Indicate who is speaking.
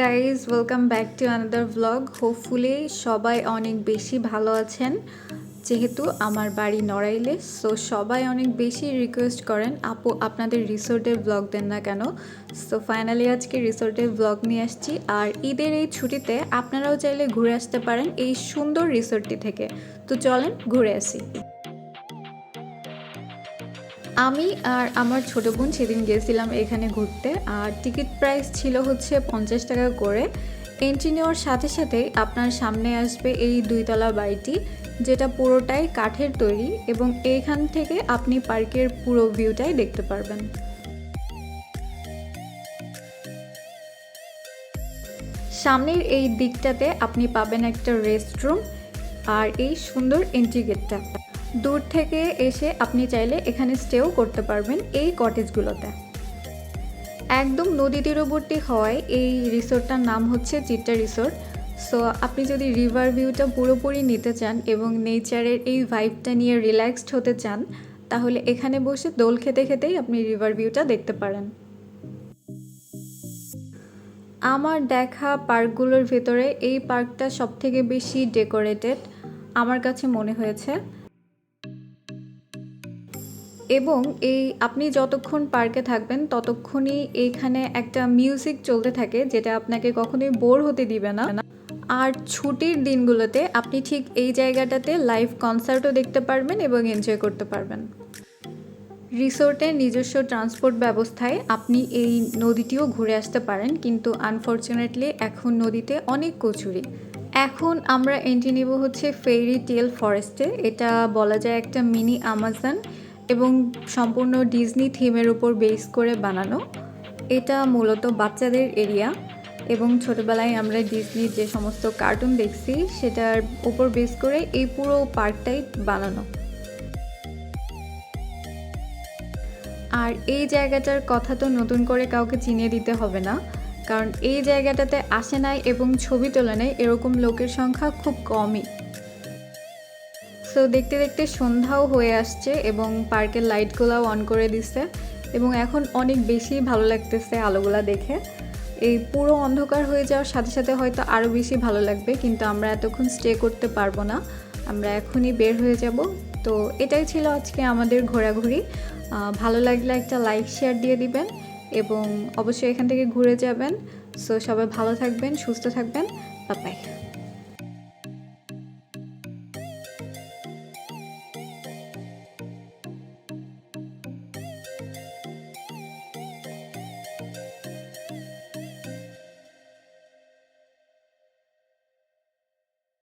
Speaker 1: guys, welcome back to another vlog. Hopefully সবাই অনেক বেশি ভালো আছেন। যেহেতু আমার বাড়ি নড়াইলে, সো সবাই অনেক বেশি রিকোয়েস্ট করেন আপু আপনাদের রিসোর্টের ব্লগ দেন না কেন। সো ফাইনালি আজকে রিসোর্টের ব্লগ নিয়ে আসছি। আর ঈদের এই ছুটিতে আপনারাও চাইলে ঘুরে আসতে পারেন এই সুন্দর রিসোর্টটি থেকে। তো চলেন ঘুরে আসি। আমি আর আমার ছোট বোন সেদিন গেছিলাম এখানে ঘুরতে। আর টিকিট প্রাইস ছিল হচ্ছে 50 টাকা করে। এন্ট্রি নেওয়ার সাথে সাথেই আপনার সামনে আসবে এই 2 তলা বাড়িটি, যেটা পুরোটাই কাঠের তৈরি এবং এইখান থেকে আপনি পার্কের পুরো ভিউটাই দেখতে পারবেন। সামনের এই দিকটাতে আপনি পাবেন একটা রেস্টরুম আর এই সুন্দর এন্ট্রি গেটটা। দূর থেকে এসে আপনি চাইলে এখানে স্টেও করতে পারবেন এই কটেজগুলোতে। একদম নদী তীরবর্তী হওয়ায় এই রিসোর্টটার নাম হচ্ছে চিত্রা রিসোর্ট। সো আপনি যদি রিভার ভিউটা পুরোপুরি নিতে চান এবং নেচারের এই ভাইবটা নিয়ে রিল্যাক্সড হতে চান, তাহলে এখানে বসে দোল খেতে খেতেই আপনি রিভার ভিউটা দেখতে পারেন। আমার দেখা পার্কগুলোর ভেতরে এই পার্কটা সবথেকে বেশি ডেকোরেটেড আমার কাছে মনে হয়েছে। এবং এই আপনি যতক্ষণ পার্কে থাকবেন ততক্ষণই এইখানে একটা মিউজিক চলতে থাকে, যেটা আপনাকে কখনোই বোর হতে দিবে না। আর ছুটির দিনগুলোতে আপনি ঠিক এই জায়গাটাতে লাইভ কনসার্টও দেখতে পারবেন এবং এনজয় করতে পারবেন। রিসোর্টের নিজস্ব ট্রান্সপোর্ট ব্যবস্থায় আপনি এই নদীটিও ঘুরে আসতে পারেন, কিন্তু আনফর্চুনেটলি এখন নদীতে অনেক কচুরি। এখন আমরা এন্ট্রি নেব হচ্ছে ফেরি টেল ফরেস্টে। এটা বলা যায় একটা মিনি আমাজন এবং সম্পূর্ণ ডিজনি থিমের উপর বেস করে বানানো। এটা মূলত বাচ্চাদের এরিয়া এবং ছোটোবেলায় আমরা ডিজনির যে সমস্ত কার্টুন দেখছি সেটার উপর বেস করে এই পুরো পার্কটাই বানানো। আর এই জায়গাটার কথা তো নতুন করে কাউকে চিনিয়ে দিতে হবে না, কারণ এই জায়গাটাতে আসে নাই এবং ছবি তোলে নাই এরকম লোকের সংখ্যা খুব কমই। সো দেখতে দেখতে সন্ধ্যাও হয়ে আসছে এবং পার্কের লাইটগুলোও অন করে দিচ্ছে এবং এখন অনেক বেশি ভালো লাগতেছে আলোগুলা দেখে। এই পুরো অন্ধকার হয়ে যাওয়ার সাথে সাথে হয়তো আরও বেশি ভালো লাগবে, কিন্তু আমরা এতক্ষণ স্টে করতে পারবো না, আমরা এখনই বের হয়ে যাব। তো এটাই ছিল আজকে আমাদের ঘোরাঘুরি। ভালো লাগলে একটা লাইক শেয়ার দিয়ে দিবেন এবং অবশ্যই এখান থেকে ঘুরে যাবেন। সো সবাই ভালো থাকবেন, সুস্থ থাকবেন। Bye bye.